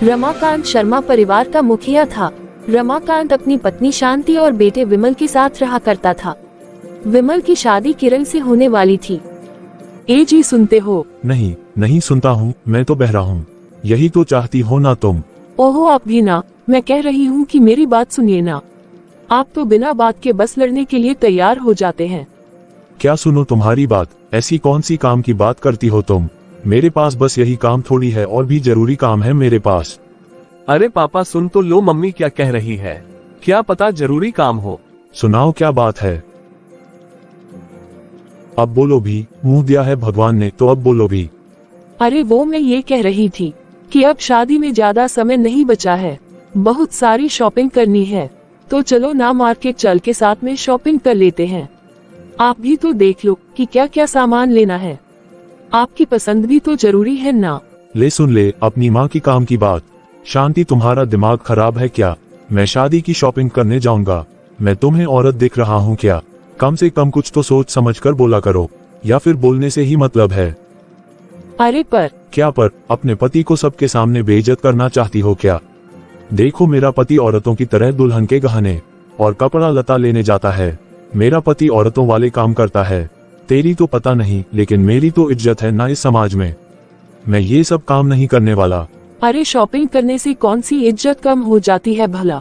रमाकांत शर्मा परिवार का मुखिया था। रमाकांत अपनी पत्नी शांति और बेटे विमल के साथ रहा करता था। विमल की शादी किरण से होने वाली थी। ए जी सुनते हो? नहीं नहीं सुनता हूँ, मैं तो बहरा हूँ। यही तो चाहती हो ना तुम? ओहो आप भी ना, मैं कह रही हूँ कि मेरी बात सुनिए ना। आप तो बिना बात के बस लड़ने के लिए तैयार हो जाते हैं। क्या सुनो तुम्हारी बात? ऐसी कौन सी काम की बात करती हो तुम? मेरे पास बस यही काम थोड़ी है, और भी जरूरी काम है मेरे पास। अरे पापा सुन तो लो मम्मी क्या कह रही है, क्या पता जरूरी काम हो। सुनाओ क्या बात है। अब बोलो भी, मुंह दिया है भगवान ने तो अब बोलो भी। अरे वो मैं ये कह रही थी कि अब शादी में ज्यादा समय नहीं बचा है, बहुत सारी शॉपिंग करनी है, तो चलो ना मार्केट चल के साथ में शॉपिंग कर लेते हैं। आप भी तो देख लो कि क्या क्या सामान लेना है, आपकी पसंद भी तो जरूरी है ना। ले सुन ले अपनी माँ की काम की बात। शांति तुम्हारा दिमाग खराब है क्या? मैं शादी की शॉपिंग करने जाऊंगा? मैं तुम्हें औरत दिख रहा हूँ क्या? कम से कम कुछ तो सोच समझ कर बोला करो, या फिर बोलने से ही मतलब है। अरे पर क्या पर? अपने पति को सबके सामने बेइज्जत करना चाहती हो क्या? देखो मेरा पति औरतों की तरह दुल्हन के गहने और कपड़ा लता लेने जाता है। मेरा पति औरतों वाले काम करता है। तेरी तो पता नहीं, लेकिन मेरी तो इज्जत है ना इस समाज में। मैं ये सब काम नहीं करने वाला। अरे शॉपिंग करने से कौन सी इज्जत कम हो जाती है भला?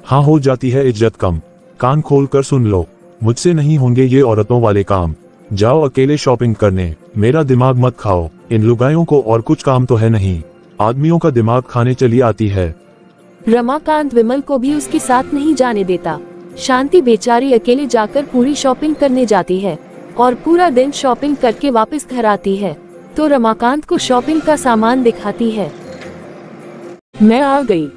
हाँ हो जाती है इज्जत कम। कान खोल कर सुन लो, मुझसे नहीं होंगे ये औरतों वाले काम। जाओ अकेले शॉपिंग करने, मेरा दिमाग मत खाओ। इन लुगाइयों को और कुछ काम तो है नहीं, आदमियों का दिमाग खाने चली आती है। रमाकांत विमल को भी उसके साथ नहीं जाने देता। शांति बेचारी अकेले जाकर पूरी शॉपिंग करने जाती है और पूरा दिन शॉपिंग करके वापस घर आती है तो रमाकांत को शॉपिंग का सामान दिखाती है। मैं आ गई,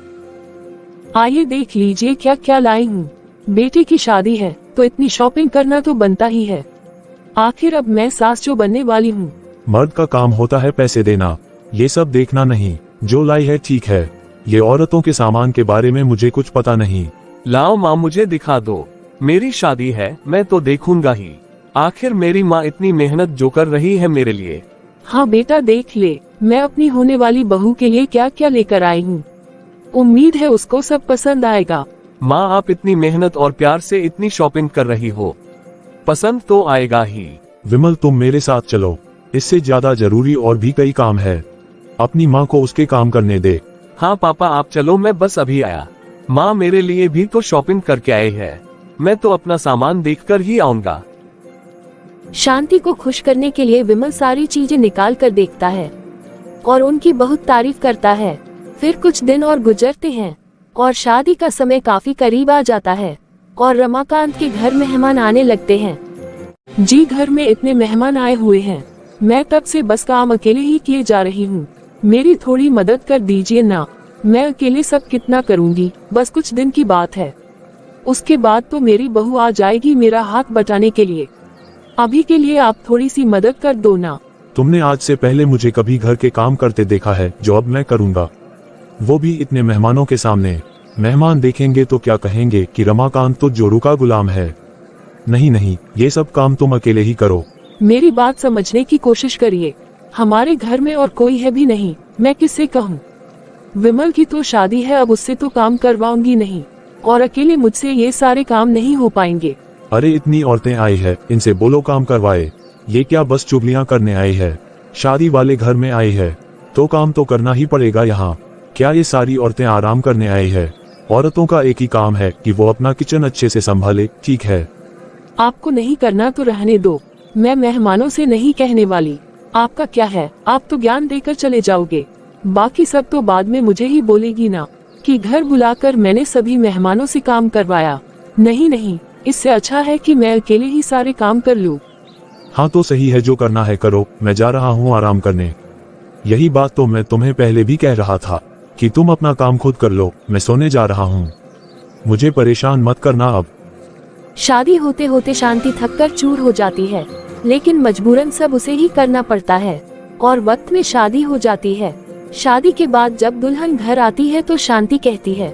आइए देख लीजिए क्या क्या लाई हूँ। बेटे की शादी है तो इतनी शॉपिंग करना तो बनता ही है, आखिर अब मैं सास जो बनने वाली हूँ। मर्द का काम होता है पैसे देना, ये सब देखना नहीं। जो लाई है ठीक है, ये औरतों के सामान के बारे में मुझे कुछ पता नहीं। लाओ माँ मुझे दिखा दो, मेरी शादी है मैं तो देखूंगा ही। आखिर मेरी माँ इतनी मेहनत जो कर रही है मेरे लिए। हाँ बेटा देख ले, मैं अपनी होने वाली बहू के लिए क्या क्या लेकर आई हूँ। उम्मीद है उसको सब पसंद आएगा। माँ आप इतनी मेहनत और प्यार से इतनी शॉपिंग कर रही हो, पसंद तो आएगा ही। विमल तुम मेरे साथ चलो, इससे ज्यादा जरूरी और भी कई काम है। अपनी माँ को उसके काम करने दे। हाँ पापा आप चलो, मैं बस अभी आया। माँ मेरे लिए भी तो शॉपिंग करके आए हैं, मैं तो अपना सामान देखकर ही आऊंगा। शांति को खुश करने के लिए विमल सारी चीजें निकाल कर देखता है और उनकी बहुत तारीफ करता है। फिर कुछ दिन और गुजरते हैं और शादी का समय काफी करीब आ जाता है और रमाकांत के घर मेहमान आने लगते हैं। जी घर में इतने मेहमान आए हुए हैं, मैं तब से बस काम अकेले ही किए जा रही हूँ, मेरी थोड़ी मदद कर दीजिए ना। मैं अकेले सब कितना करूँगी, बस कुछ दिन की बात है, उसके बाद तो मेरी बहू आ जाएगी मेरा हाथ बटाने के लिए। अभी के लिए आप थोड़ी सी मदद कर दो ना। तुमने आज से पहले मुझे कभी घर के काम करते देखा है जो अब मैं करूँगा, वो भी इतने मेहमानों के सामने? मेहमान देखेंगे तो क्या कहेंगे कि रमाकांत तो जोरू का गुलाम है। नहीं नहीं, ये सब काम तुम अकेले ही करो। मेरी बात समझने की कोशिश करिए, हमारे घर में और कोई है भी नहीं, मैं किससे कहूँ। विमल की तो शादी है, अब उससे तो काम करवाऊंगी नहीं, और अकेले मुझसे ये सारे काम नहीं हो पाएंगे। अरे इतनी औरतें आई है, इनसे बोलो काम करवाए। ये क्या बस चुगलियां करने आई है? शादी वाले घर में आई है तो काम तो करना ही पड़ेगा यहाँ। क्या ये सारी औरतें आराम करने आई है? औरतों का एक ही काम है कि वो अपना किचन अच्छे से संभाले। ठीक है, आपको नहीं करना तो रहने दो, मैं मेहमानों से नहीं कहने वाली। आपका क्या है, आप तो ज्ञान देकर चले जाओगे, बाकी सब तो बाद में मुझे ही बोलेगी ना कि घर बुलाकर मैंने सभी मेहमानों से काम करवाया। नहीं नहीं, इससे अच्छा है कि मैं अकेले ही सारे काम कर लूं। हाँ तो सही है, जो करना है करो, मैं जा रहा हूँ आराम करने। यही बात तो मैं तुम्हें पहले भी कह रहा था कि तुम अपना काम खुद कर लो, मैं सोने जा रहा हूँ, मुझे परेशान मत करना अब। शादी होते होते शांति थककर चूर हो जाती है, लेकिन मजबूरन सब उसे ही करना पड़ता है और वक्त में शादी हो जाती है। शादी के बाद जब दुल्हन घर आती है तो शांति कहती है,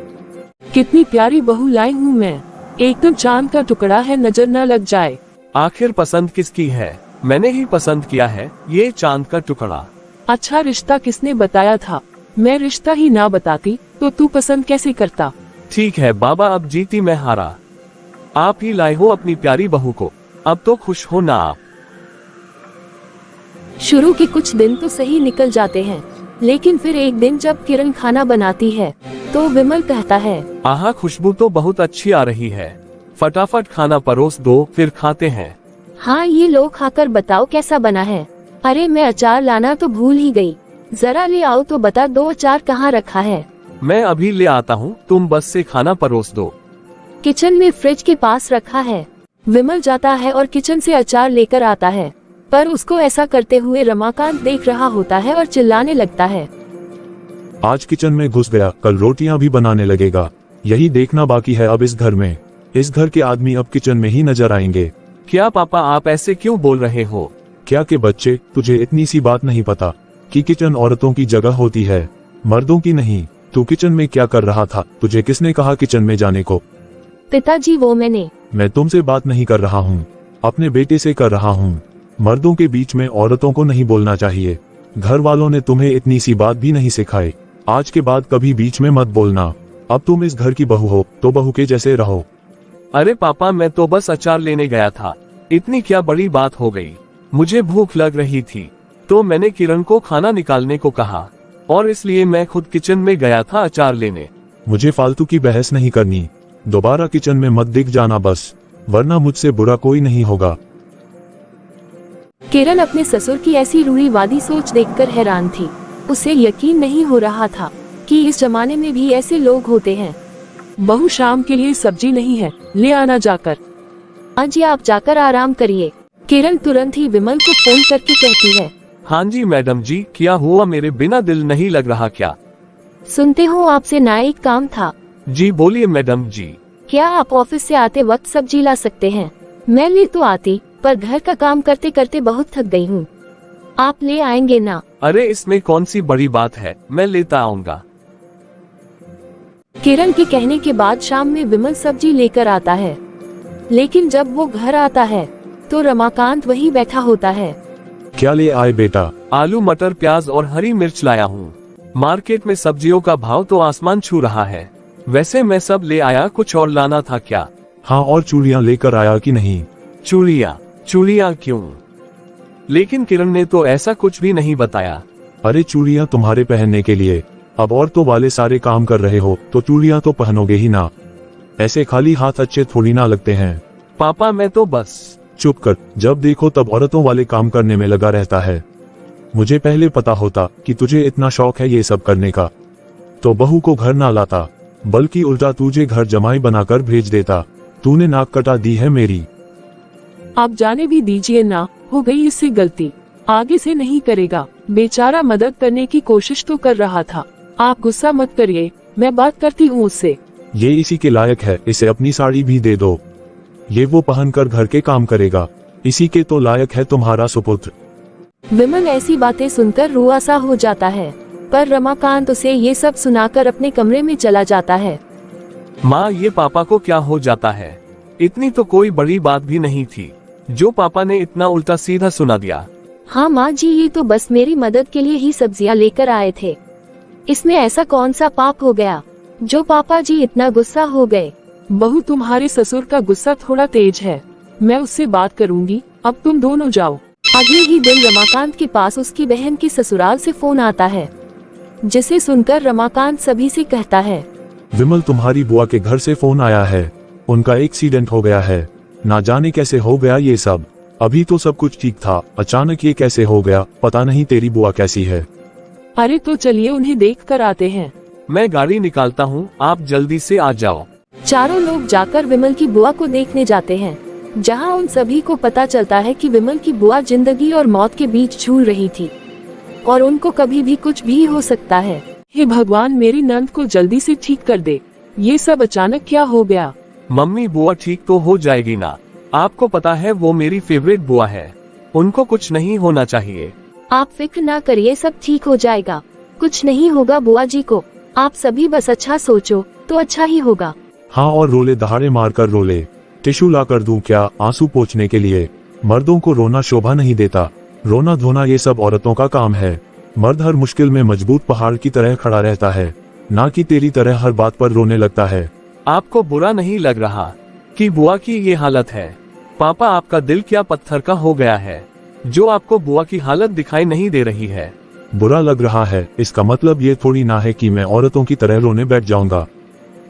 कितनी प्यारी बहू लाई हूँ मैं, एकदम चांद का टुकड़ा है, नजर न लग जाए। आखिर पसंद किसकी है? मैंने ही पसंद किया है ये चांद का टुकड़ा। अच्छा रिश्ता किसने बताया था? मैं रिश्ता ही ना बताती तो तू पसंद कैसे करता। ठीक है बाबा, अब जीती मैं हारा। आप ही लाए हो अपनी प्यारी बहू को, अब तो खुश हो ना आप। शुरू के कुछ दिन तो सही निकल जाते हैं, लेकिन फिर एक दिन जब किरण खाना बनाती है तो विमल कहता है, आहा, खुशबू तो बहुत अच्छी आ रही है, फटाफट खाना परोस दो फिर खाते हैं। हाँ ये लो, खाकर बताओ कैसा बना है। अरे मैं अचार लाना तो भूल ही गई, जरा ले आओ तो बता दो अचार कहाँ रखा है। मैं अभी ले आता हूँ, तुम बस से खाना परोस दो। किचन में फ्रिज के पास रखा है। विमल जाता है और किचन से अचार लेकर आता है, पर उसको ऐसा करते हुए रमाकांत देख रहा होता है और चिल्लाने लगता है, आज किचन में घुस गया, कल रोटियां भी बनाने लगेगा। यही देखना बाकी है अब इस घर में। इस घर के आदमी अब किचन में ही नजर आएंगे। क्या पापा आप ऐसे क्यों बोल रहे हो? क्या के बच्चे, तुझे इतनी सी बात नहीं पता कि किचन औरतों की जगह होती है, मर्दों की नहीं। तू किचन में क्या कर रहा था? तुझे किसने कहा किचन में जाने को? पिताजी वो मैं तुमसे बात नहीं कर रहा हूँ, अपने बेटे से कर रहा हूँ। मर्दों के बीच में औरतों को नहीं बोलना चाहिए। घर वालों ने तुम्हें इतनी सी बात भी नहीं सिखाई। आज के बाद कभी बीच में मत बोलना। अब तुम इस घर की बहू हो तो बहू के जैसे रहो। अरे पापा, मैं तो बस अचार लेने गया था, इतनी क्या बड़ी बात हो गई। मुझे भूख लग रही थी तो मैंने किरण को खाना निकालने को कहा और इसलिए मैं खुद किचन में गया था अचार लेने। मुझे फालतू की बहस नहीं करनी। दोबारा किचन में मत दिख जाना बस, वरना मुझसे बुरा कोई नहीं होगा। किरण अपने ससुर की ऐसी रूढ़िवादी सोच देखकर हैरान थी। उसे यकीन नहीं हो रहा था कि इस जमाने में भी ऐसे लोग होते हैं। बहू शाम के लिए सब्जी नहीं है, ले आना जाकर। हाँ जी, आप जाकर आराम करिए। किरण तुरंत ही विमल को फोन करके कहती है, हाँ जी मैडम जी, क्या हुआ? मेरे बिना दिल नहीं लग रहा क्या? सुनते हो आपसे ना एक काम था। जी बोलिए मैडम जी। क्या आप ऑफिस से आते वक्त सब्जी ला सकते हैं? मैं ले तो आती, पर घर का काम करते करते बहुत थक गई हूँ। आप ले आएंगे ना? अरे इसमें कौन सी बड़ी बात है, मैं लेता आऊंगा। किरण के कहने के बाद शाम में विमल सब्जी लेकर आता है, लेकिन जब वो घर आता है तो रमाकांत वहीं बैठा होता है। क्या ले आए बेटा? आलू, मटर, प्याज और हरी मिर्च लाया हूँ। मार्केट में सब्जियों का भाव तो आसमान छू रहा है। वैसे मैं सब ले आया, कुछ और लाना था क्या? हाँ, और चूड़ियाँ लेकर आया कि नहीं? चूड़ियाँ क्यों? लेकिन किरण ने तो ऐसा कुछ भी नहीं बताया। अरे चूड़ियाँ तुम्हारे पहनने के लिए। अब औरतों वाले सारे काम कर रहे हो तो चूड़ियाँ तो पहनोगे ही ना। ऐसे खाली हाथ अच्छे थोड़ी ना लगते हैं। पापा मैं तो बस। चुप कर, जब देखो तब औरतों वाले काम करने में लगा रहता है। मुझे पहले पता होता कि तुझे इतना शौक है ये सब करने का तो बहू को घर ना लाता, बल्कि उल्टा तुझे घर जमाई बनाकर भेज देता। तूने नाक कटा दी है मेरी। आप जाने भी दीजिए ना, हो गई इससे गलती, आगे से नहीं करेगा। बेचारा मदद करने की कोशिश तो कर रहा था। आप गुस्सा मत करिए, मैं बात करती हूँ उससे। ये इसी के लायक है, इसे अपनी साड़ी भी दे दो, ये वो पहनकर घर के काम करेगा। इसी के तो लायक है तुम्हारा सुपुत्र। विमल ऐसी बातें सुनकर रुआसा हो जाता है, पर रमाकांत उसे ये सब सुनाकर अपने कमरे में चला जाता है। माँ, ये पापा को क्या हो जाता है? इतनी तो कोई बड़ी बात भी नहीं थी जो पापा ने इतना उल्टा सीधा सुना दिया। हाँ माँ जी, ये तो बस मेरी मदद के लिए ही सब्जियाँ लेकर आए थे। इसमें ऐसा कौन सा पाप हो गया जो पापा जी इतना गुस्सा हो गए? बहू, तुम्हारे ससुर का गुस्सा थोड़ा तेज है, मैं उससे बात करूंगी। अब तुम दोनों जाओ। अगले ही दिन रमाकांत के पास उसकी बहन के ससुराल से फोन आता है, जिसे सुनकर रमाकांत सभी से कहता है, विमल तुम्हारी बुआ के घर से फोन आया है, उनका एक्सीडेंट हो गया है। ना जाने कैसे हो गया ये सब। अभी तो सब कुछ ठीक था, अचानक ये कैसे हो गया? पता नहीं तेरी बुआ कैसी है। अरे तो चलिए उन्हें देख कर आते हैं। मैं गाड़ी निकालता हूँ, आप जल्दी से आ जाओ। चारों लोग जाकर विमल की बुआ को देखने जाते हैं, जहां उन सभी को पता चलता है कि विमल की बुआ जिंदगी और मौत के बीच झूल रही थी और उनको कभी भी कुछ भी हो सकता है। हे भगवान, मेरी नंद को जल्दी से ठीक कर दे। ये सब अचानक क्या हो गया? मम्मी, बुआ ठीक तो हो जाएगी ना? आपको पता है वो मेरी फेवरेट बुआ है, उनको कुछ नहीं होना चाहिए। आप फिक्र ना करिए, सब ठीक हो जाएगा। कुछ नहीं होगा बुआ जी को। आप सभी बस अच्छा सोचो तो अच्छा ही होगा। हाँ, और रोले दहाड़े मारकर रोले। टिश्यू ला कर दूं क्या आंसू पोंछने के लिए? मर्दों को रोना शोभा नहीं देता। रोना धोना ये सब औरतों का काम है। मर्द हर मुश्किल में मजबूत पहाड़ की तरह खड़ा रहता है, ना कि तेरी तरह हर बात पर रोने लगता है। आपको बुरा नहीं लग रहा कि बुआ की ये हालत है? पापा, आपका दिल क्या पत्थर का हो गया है जो आपको बुआ की हालत दिखाई नहीं दे रही है? बुरा लग रहा है, इसका मतलब ये थोड़ी ना है कि मैं औरतों की तरह रोने बैठ जाऊंगा।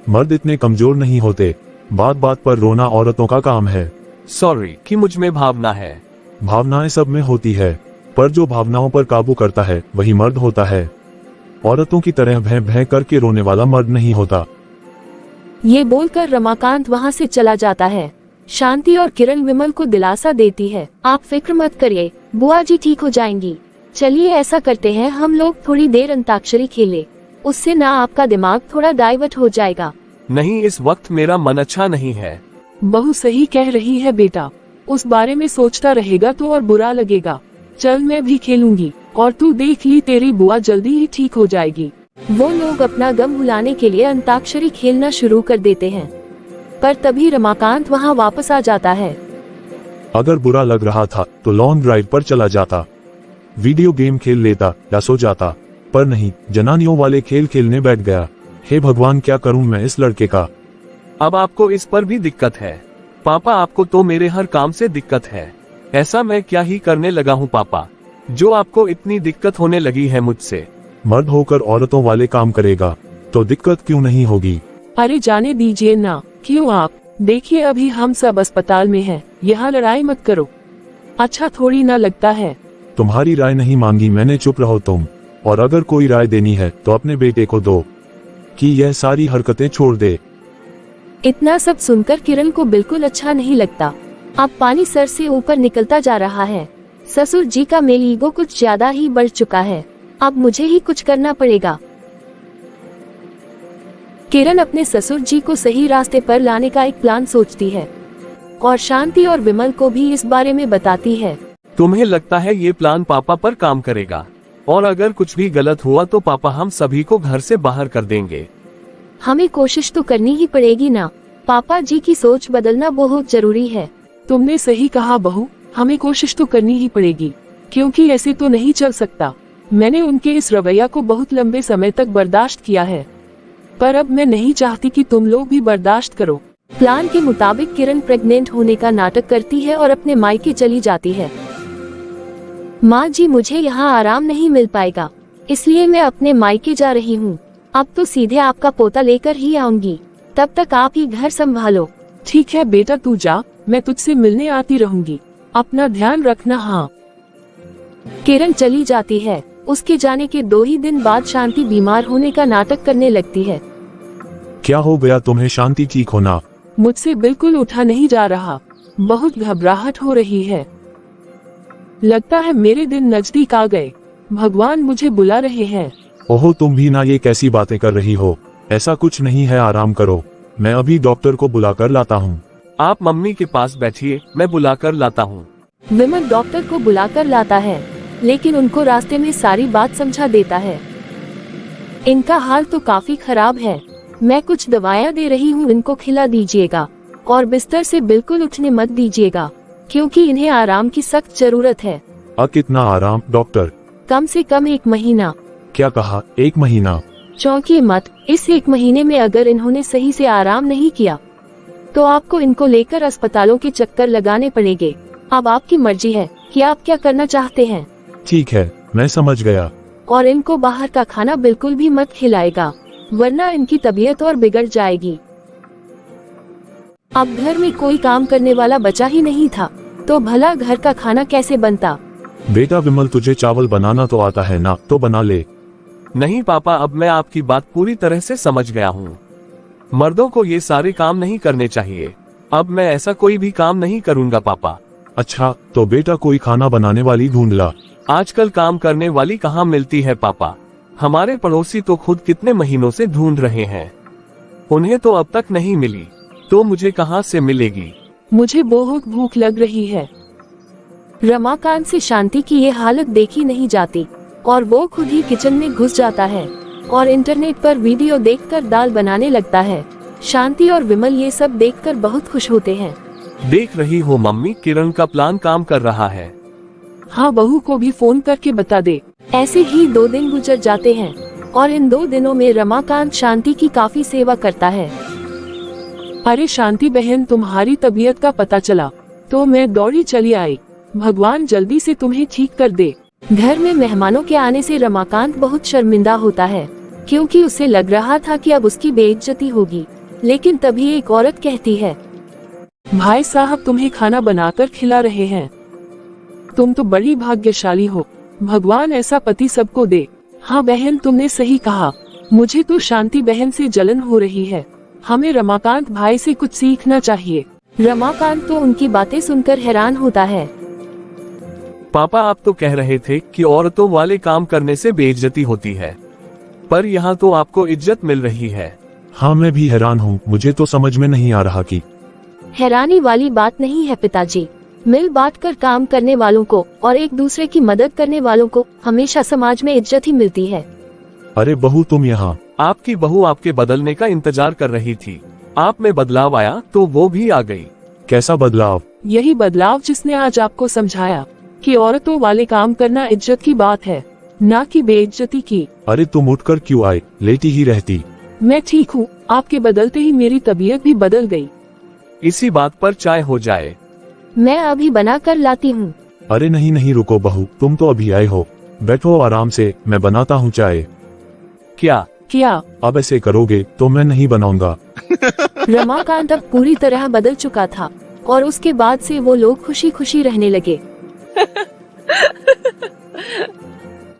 मर्द इतने कमजोर नहीं होते, बात बात पर रोना औरतों का काम है। सॉरी कि मुझ में भावना है। भावनाएं सब में होती है, पर जो भावनाओं पर काबू करता है वही मर्द होता है। औरतों की तरह भैं भैं करके रोने वाला मर्द नहीं होता। ये बोलकर रमाकांत वहाँ से चला जाता है। शांति और किरण विमल को दिलासा देती है, आप फिक्र मत करिए, बुआ जी ठीक हो जाएंगी। चलिए ऐसा करते हैं, हम लोग थोड़ी देर अंताक्षरी खेले, उससे ना आपका दिमाग थोड़ा डाइवर्ट हो जाएगा। नहीं, इस वक्त मेरा मन अच्छा नहीं है। बहू सही कह रही है बेटा, उस बारे में सोचता रहेगा तो और बुरा लगेगा। चल मैं भी खेलूंगी, और तू देख ली तेरी बुआ जल्दी ही ठीक हो जाएगी। वो लोग अपना गम भुलाने के लिए अंताक्षरी खेलना शुरू कर देते हैं, पर तभी रमाकांत वहाँ वापस आ जाता है। अगर बुरा लग रहा था तो लॉन्ग ड्राइव पर चला जाता, वीडियो गेम खेल लेता या सो जाता, पर नहीं, जनानियों वाले खेल खेलने बैठ गया। हे भगवान, क्या करूं मैं इस लड़के का। अब आपको इस पर भी दिक्कत है? पापा, आपको तो मेरे हर काम से दिक्कत है। ऐसा मैं क्या ही करने लगा हूँ पापा, जो आपको इतनी दिक्कत होने लगी है मुझसे? मर्द होकर औरतों वाले काम करेगा तो दिक्कत क्यों नहीं होगी? अरे जाने दीजिए ना, क्यों आप देखिए, अभी हम सब अस्पताल में हैं, यहाँ लड़ाई मत करो। अच्छा थोड़ी ना लगता है? तुम्हारी राय नहीं मांगी मैंने, चुप रहो तुम। और अगर कोई राय देनी है तो अपने बेटे को दो कि यह सारी हरकतें छोड़ दे। इतना सब सुनकर किरण को बिल्कुल अच्छा नहीं लगता। अब पानी सर से ऊपर निकलता जा रहा है। ससुर जी का मेल ईगो कुछ ज्यादा ही बढ़ चुका है, अब मुझे ही कुछ करना पड़ेगा। किरण अपने ससुर जी को सही रास्ते पर लाने का एक प्लान सोचती है और शांति और विमल को भी इस बारे में बताती है। तुम्हें लगता है ये प्लान पापा पर काम करेगा? और अगर कुछ भी गलत हुआ तो पापा हम सभी को घर से बाहर कर देंगे। हमें कोशिश तो करनी ही पड़ेगी ना, पापा जी की सोच बदलना बहुत जरूरी है। तुमने सही कहा बहू, हमें कोशिश तो करनी ही पड़ेगी, क्योंकि ऐसे तो नहीं चल सकता। मैंने उनके इस रवैया को बहुत लंबे समय तक बर्दाश्त किया है, पर अब मैं नहीं चाहती कि तुम लोग भी बर्दाश्त करो। प्लान के मुताबिक किरण प्रेग्नेंट होने का नाटक करती है और अपने मायके चली जाती है। माँ जी, मुझे यहाँ आराम नहीं मिल पाएगा, इसलिए मैं अपने मायके जा रही हूँ। अब तो सीधे आपका पोता लेकर ही आऊंगी, तब तक आप ही घर संभालो। ठीक है बेटा, तू जा, मैं तुझसे मिलने आती रहूंगी, अपना ध्यान रखना। हाँ। किरण चली जाती है। उसके जाने के 2 ही दिन बाद शांति बीमार होने का नाटक करने लगती है। क्या हो गया तुम्हें शांति, ठीक होना? मुझसे बिल्कुल उठा नहीं जा रहा, बहुत घबराहट हो रही है। लगता है मेरे दिन नजदीक आ गए, भगवान मुझे बुला रहे हैं। ओहो, तुम भी ना, ये कैसी बातें कर रही हो? ऐसा कुछ नहीं है, आराम करो, मैं अभी डॉक्टर को बुलाकर लाता हूँ। आप मम्मी के पास बैठिए, मैं बुलाकर लाता हूँ। विमल डॉक्टर को बुलाकर लाता है, लेकिन उनको रास्ते में सारी बात समझा देता है। इनका हाल तो काफी खराब है, मैं कुछ दवाइयाँ दे रही हूँ, इनको खिला दीजिएगा और बिस्तर से बिल्कुल उठने मत दीजिएगा, क्योंकि इन्हें आराम की सख्त जरूरत है। कितना आराम डॉक्टर? कम से कम 1 महीना। क्या कहा, 1 महीना? चौंकिए मत, इस 1 महीने में अगर इन्होंने सही से आराम नहीं किया तो आपको इनको लेकर अस्पतालों के चक्कर लगाने पड़ेंगे। अब आपकी मर्जी है कि आप क्या करना चाहते हैं। ठीक है, मैं समझ गया। और इनको बाहर का खाना बिल्कुल भी मत खिलाएगा, वरना इनकी तबीयत और बिगड़ जाएगी। अब घर में कोई काम करने वाला बचा ही नहीं था, तो भला घर का खाना कैसे बनता। बेटा विमल, तुझे चावल बनाना तो आता है ना, तो बना ले। नहीं पापा, अब मैं आपकी बात पूरी तरह से समझ गया हूँ। मर्दों को ये सारे काम नहीं करने चाहिए। अब मैं ऐसा कोई भी काम नहीं करूँगा पापा। अच्छा, तो बेटा कोई खाना बनाने वाली ढूंढ ला। आजकल काम करने वाली कहाँ मिलती है पापा? हमारे पड़ोसी तो खुद कितने महीनों से ढूंढ रहे हैं, उन्हें तो अब तक नहीं मिली, तो मुझे कहाँ से मिलेगी? मुझे बहुत भूख लग रही है। रमाकांत से शांति की ये हालत देखी नहीं जाती और वो खुद ही किचन में घुस जाता है और इंटरनेट पर वीडियो देखकर दाल बनाने लगता है। शांति और विमल ये सब देखकर बहुत खुश होते हैं। देख रही हो मम्मी, किरण का प्लान काम कर रहा है। हाँ, बहू को भी फोन करके बता दे। ऐसे ही 2 दिन गुजर जाते हैं और इन 2 दिनों में रमाकांत शांति की काफी सेवा करता है। अरे शांति बहन, तुम्हारी तबीयत का पता चला तो मैं दौड़ी चली आई। भगवान जल्दी से तुम्हें ठीक कर दे। घर में मेहमानों के आने से रमाकांत बहुत शर्मिंदा होता है, क्योंकि उसे लग रहा था कि अब उसकी बेइज्जती होगी। लेकिन तभी एक औरत कहती है, भाई साहब तुम्हें खाना बनाकर खिला रहे हैं। तुम तो बड़ी भाग्यशाली हो, भगवान ऐसा पति सबको दे। हाँ बहन, तुमने सही कहा। मुझे तो शांति बहन से जलन हो रही है। हमें रमाकांत भाई से कुछ सीखना चाहिए। रमाकांत तो उनकी बातें सुनकर हैरान होता है। पापा, आप तो कह रहे थे कि औरतों वाले काम करने से बेइज्जती होती है, पर यहाँ तो आपको इज्जत मिल रही है। हाँ, मैं भी हैरान हूँ। मुझे तो समझ में नहीं आ रहा कि हैरानी वाली बात नहीं है पिताजी। मिल बांट कर काम करने वालों को और एक दूसरे की मदद करने वालों को हमेशा समाज में इज्जत ही मिलती है। अरे बहू, तुम यहाँ। आपकी बहू आपके बदलने का इंतजार कर रही थी। आप में बदलाव आया तो वो भी आ गई। कैसा बदलाव? यही बदलाव जिसने आज आपको समझाया कि औरतों वाले काम करना इज्जत की बात है, ना कि बेइज्जती की। अरे तुम उठकर क्यों आए? लेटी ही रहती। मैं ठीक हूँ। आपके बदलते ही मेरी तबीयत भी बदल गई। इसी बात पर चाय हो जाए। मैं अभी बना कर लाती हूँ। अरे नहीं नहीं, रुको बहू, तुम तो अभी आए हो। बैठो आराम से, मैं बनाता हूँ चाय। क्या? अब ऐसे करोगे तो मैं नहीं बनाऊंगा। रमाकांत अब पूरी तरह बदल चुका था और उसके बाद से वो लोग खुशी खुशी रहने लगे।